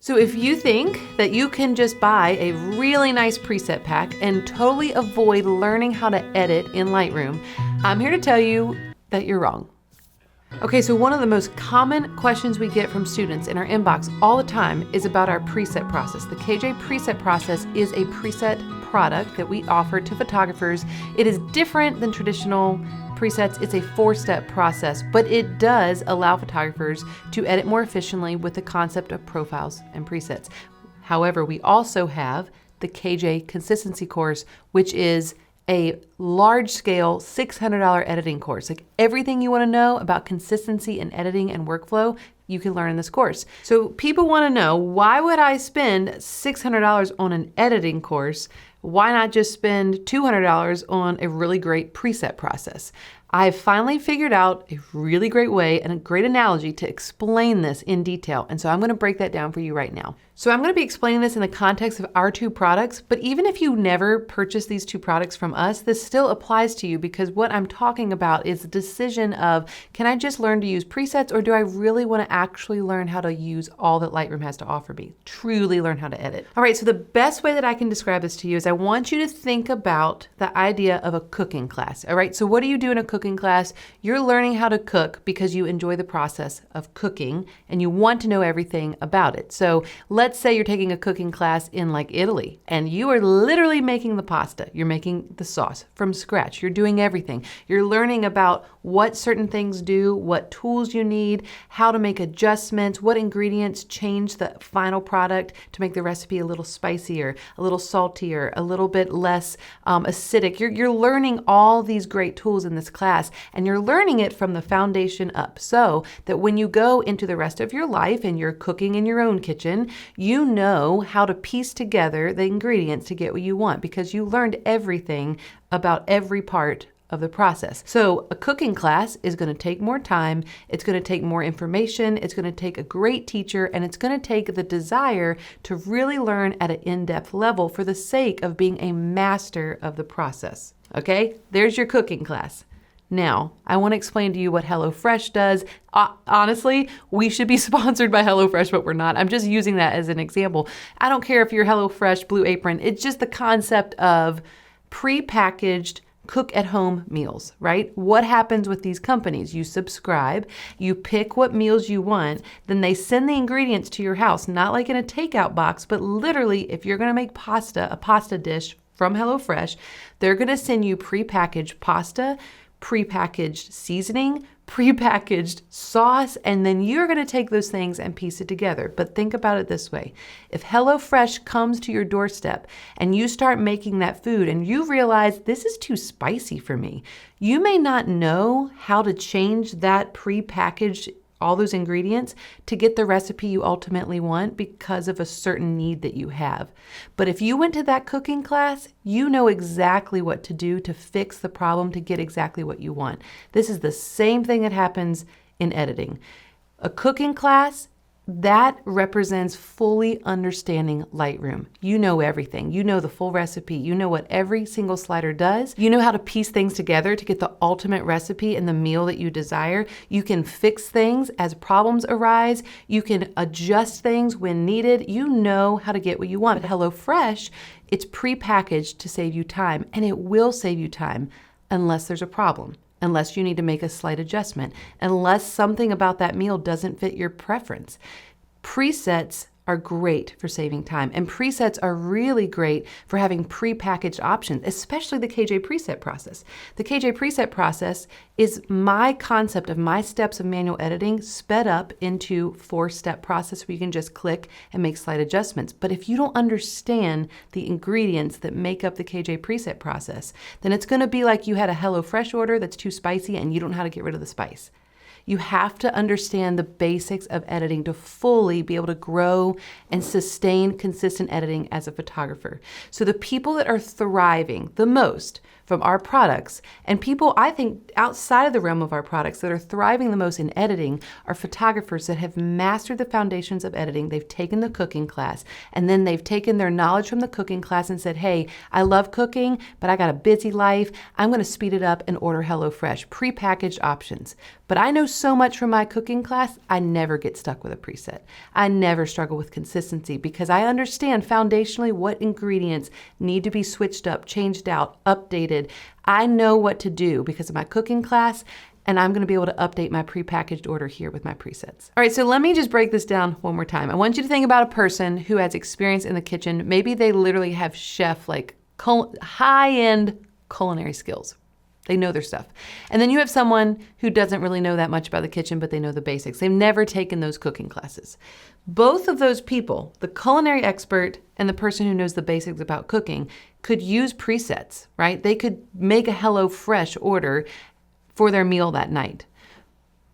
So if you think that you can just buy a really nice preset pack and totally avoid learning how to edit in Lightroom, I'm here to tell you that you're wrong. Okay, so one of the most common questions we get from students in our inbox all the time is about our preset process. The KJ preset process is a preset product that we offer to photographers. It is different than traditional presets. It's a 4-step process, but it does allow photographers to edit more efficiently with the concept of profiles and presets. However, we also have the KJ consistency course, which is a large-scale $600 editing course. Like everything you want to know about consistency in editing and workflow, you can learn in this course. So people want to know, why would I spend $600 on an editing course? Why not just spend $200 on a really great preset process? I've finally figured out a really great way and a great analogy to explain this in detail. And so I'm going to break that down for you right now. So I'm going to be explaining this in the context of our two products, but even if you never purchase these two products from us, this still applies to you, because what I'm talking about is the decision of, can I just learn to use presets, or do I really want to actually learn how to use all that Lightroom has to offer me? Truly learn how to edit. All right, so the best way that I can describe this to you is I want you to think about the idea of a cooking class. All right, so what do you do in a cooking class? You're learning how to cook because you enjoy the process of cooking and you want to know everything about it. So let's say you're taking a cooking class in like Italy and you are literally making the pasta. You're making the sauce from scratch. You're doing everything. You're learning about what certain things do, what tools you need, how to make adjustments, what ingredients change the final product to make the recipe a little spicier, a little saltier, a little bit less acidic. You're learning all these great tools in this class, and you're learning it from the foundation up, so that when you go into the rest of your life and you're cooking in your own kitchen, you know how to piece together the ingredients to get what you want, because you learned everything about every part of the process. So a cooking class is going to take more time, it's going to take more information, it's going to take a great teacher, and it's going to take the desire to really learn at an in-depth level for the sake of being a master of the process. Okay, there's your cooking class. Now, I want to explain to you what HelloFresh does. Honestly, we should be sponsored by HelloFresh, but we're not. I'm just using that as an example. I don't care if you're HelloFresh, Blue Apron. It's just the concept of pre-packaged cook-at-home meals, right? What happens with these companies? You subscribe, you pick what meals you want, then they send the ingredients to your house, not like in a takeout box, but literally, if you're going to make pasta, a pasta dish from HelloFresh, they're going to send you pre-packaged pasta, pre-packaged seasoning, pre-packaged sauce, and then you're going to take those things and piece it together. But think about it this way. If HelloFresh comes to your doorstep and you start making that food and you realize this is too spicy for me, you may not know how to change that pre-packaged all those ingredients to get the recipe you ultimately want because of a certain need that you have. But if you went to that cooking class, you know exactly what to do to fix the problem to get exactly what you want. This is the same thing that happens in editing. A cooking class, that represents fully understanding Lightroom. You know everything. You know the full recipe. You know what every single slider does. You know how to piece things together to get the ultimate recipe and the meal that you desire. You can fix things as problems arise. You can adjust things when needed. You know how to get what you want. But HelloFresh, it's pre-packaged to save you time, and it will save you time unless there's a problem, unless you need to make a slight adjustment, unless something about that meal doesn't fit your preference. Presets are great for saving time, and presets are really great for having pre-packaged options, especially the KJ preset process. The KJ preset process is my concept of my steps of manual editing sped up into 4-step process where you can just click and make slight adjustments. But if you don't understand the ingredients that make up the KJ preset process, then it's going to be like you had a HelloFresh order that's too spicy and you don't know how to get rid of the spice. You have to understand the basics of editing to fully be able to grow and sustain consistent editing as a photographer. So the people that are thriving the most from our products. And people, I think, outside of the realm of our products that are thriving the most in editing are photographers that have mastered the foundations of editing. They've taken the cooking class, and then they've taken their knowledge from the cooking class and said, hey, I love cooking, but I got a busy life. I'm going to speed it up and order HelloFresh, prepackaged options. But I know so much from my cooking class, I never get stuck with a preset. I never struggle with consistency because I understand foundationally what ingredients need to be switched up, changed out, updated. I know what to do because of my cooking class, and I'm gonna be able to update my prepackaged order here with my presets. All right, so let me just break this down one more time. I want you to think about a person who has experience in the kitchen. Maybe they literally have chef, like high-end culinary skills. They know their stuff. And then you have someone who doesn't really know that much about the kitchen, but they know the basics. They've never taken those cooking classes. Both of those people, the culinary expert and the person who knows the basics about cooking, could use presets, right? They could make a HelloFresh order for their meal that night.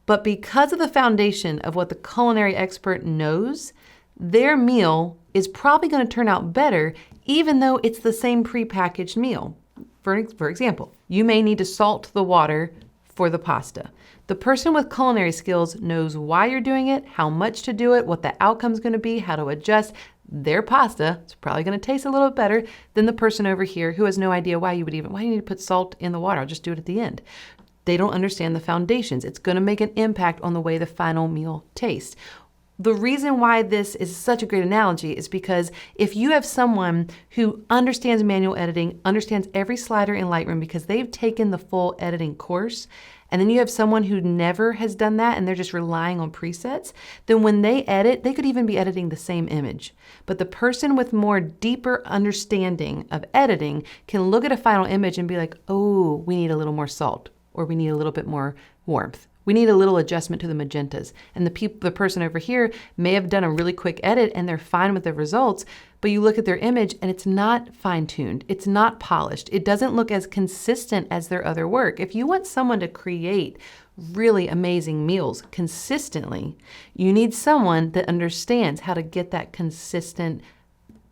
But because of the foundation of what the culinary expert knows, their meal is probably going to turn out better, even though it's the same prepackaged meal. For example, you may need to salt the water for the pasta. The person with culinary skills knows why you're doing it, how much to do it, what the outcome's going to be, how to adjust. Their pasta is probably going to taste a little bit better than the person over here who has no idea why you need to put salt in the water. I'll just do it at the end. They don't understand the foundations. It's going to make an impact on the way the final meal tastes. The reason why this is such a great analogy is because if you have someone who understands manual editing, understands every slider in Lightroom because they've taken the full editing course, and then you have someone who never has done that and they're just relying on presets, then when they edit, they could even be editing the same image. But the person with more deeper understanding of editing can look at a final image and be like, oh, we need a little more salt, or we need a little bit more warmth. We need a little adjustment to the magentas. And the person over here may have done a really quick edit and they're fine with the results, but you look at their image and it's not fine-tuned. It's not polished. It doesn't look as consistent as their other work. If you want someone to create really amazing meals consistently, you need someone that understands how to get that consistent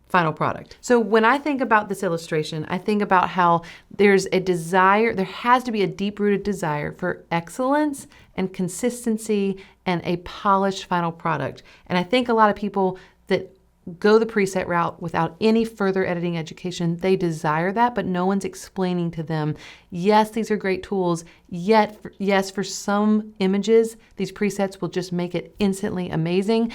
final product. So when I think about this illustration, I think about how there's a desire, there has to be a deep-rooted desire for excellence and consistency and a polished final product. And I think a lot of people that go the preset route without any further editing education, they desire that, but no one's explaining to them, yes, these are great tools, yet, yes, for some images, these presets will just make it instantly amazing.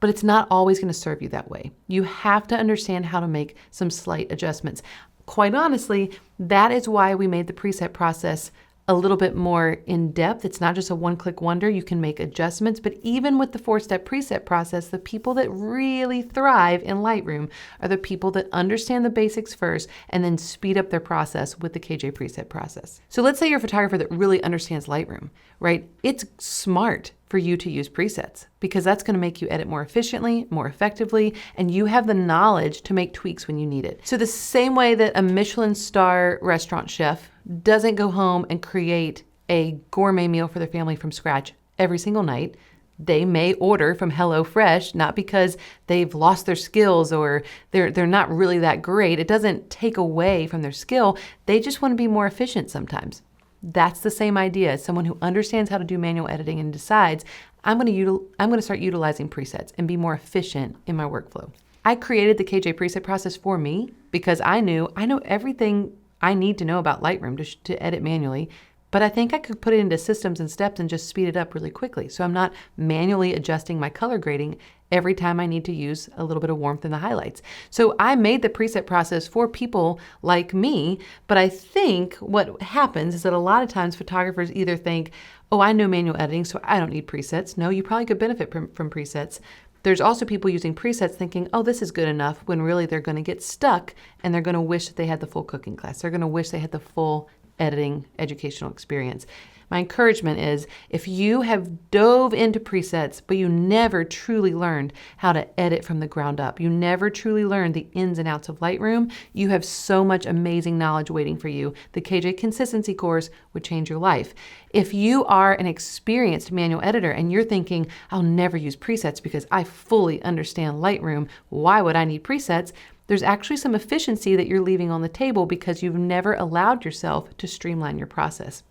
But it's not always going to serve you that way. You have to understand how to make some slight adjustments. Quite honestly, that is why we made the preset process a little bit more in depth. It's not just a one-click wonder. You can make adjustments, but even with the 4-step preset process, the people that really thrive in Lightroom are the people that understand the basics first and then speed up their process with the KJ preset process. So let's say you're a photographer that really understands Lightroom, right? It's smart for you to use presets because that's going to make you edit more efficiently, more effectively, and you have the knowledge to make tweaks when you need it. So the same way that a Michelin star restaurant chef doesn't go home and create a gourmet meal for their family from scratch every single night, they may order from HelloFresh, not because they've lost their skills or they're not really that great. It doesn't take away from their skill. They just want to be more efficient sometimes. That's the same idea as someone who understands how to do manual editing and decides, I'm going to start utilizing presets and be more efficient in my workflow. I created the KJ preset process for me because I know everything I need to know about Lightroom to edit manually, but I think I could put it into systems and steps and just speed it up really quickly. So I'm not manually adjusting my color grading every time I need to use a little bit of warmth in the highlights. So I made the preset process for people like me, but I think what happens is that a lot of times photographers either think, oh, I know manual editing, so I don't need presets. No, you probably could benefit from presets. There's also people using presets thinking, oh, this is good enough, when really they're going to get stuck and they're going to wish that they had the full cooking class. They're going to wish they had the full editing educational experience. My encouragement is if you have dove into presets, but you never truly learned how to edit from the ground up, you never truly learned the ins and outs of Lightroom, you have so much amazing knowledge waiting for you. The KJ Consistency course would change your life. If you are an experienced manual editor and you're thinking, I'll never use presets because I fully understand Lightroom, why would I need presets? there's actually some efficiency that you're leaving on the table because you've never allowed yourself to streamline your process.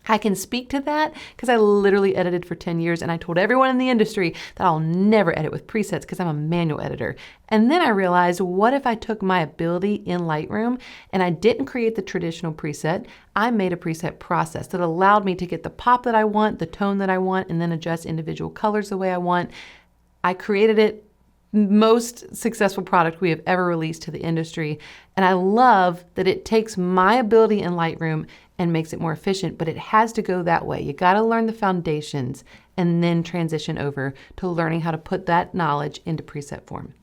I can speak to that because I literally edited for 10 years and I told everyone in the industry that I'll never edit with presets because I'm a manual editor. And then I realized, what if I took my ability in Lightroom and I didn't create the traditional preset, I made a preset process that allowed me to get the pop that I want, the tone that I want, and then adjust individual colors the way I want. I created it. Most successful product we have ever released to the industry. And I love that it takes my ability in Lightroom and makes it more efficient, but it has to go that way. You got to learn the foundations and then transition over to learning how to put that knowledge into preset form.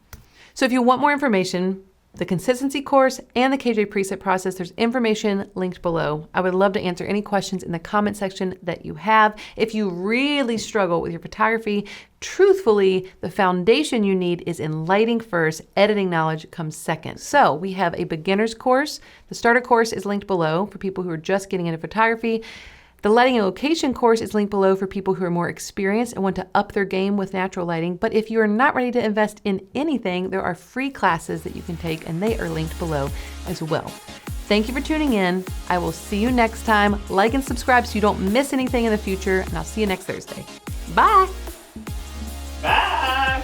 So if you want more information, the consistency course and the KJ preset process, there's information linked below. I would love to answer any questions in the comment section that you have. If you really struggle with your photography, truthfully, the foundation you need is in lighting first, editing knowledge comes second. So we have a beginner's course. The starter course is linked below for people who are just getting into photography. The lighting and location course is linked below for people who are more experienced and want to up their game with natural lighting. But if you are not ready to invest in anything, there are free classes that you can take and they are linked below as well. Thank you for tuning in. I will see you next time. Like and subscribe so you don't miss anything in the future, and I'll see you next Thursday. Bye. Bye.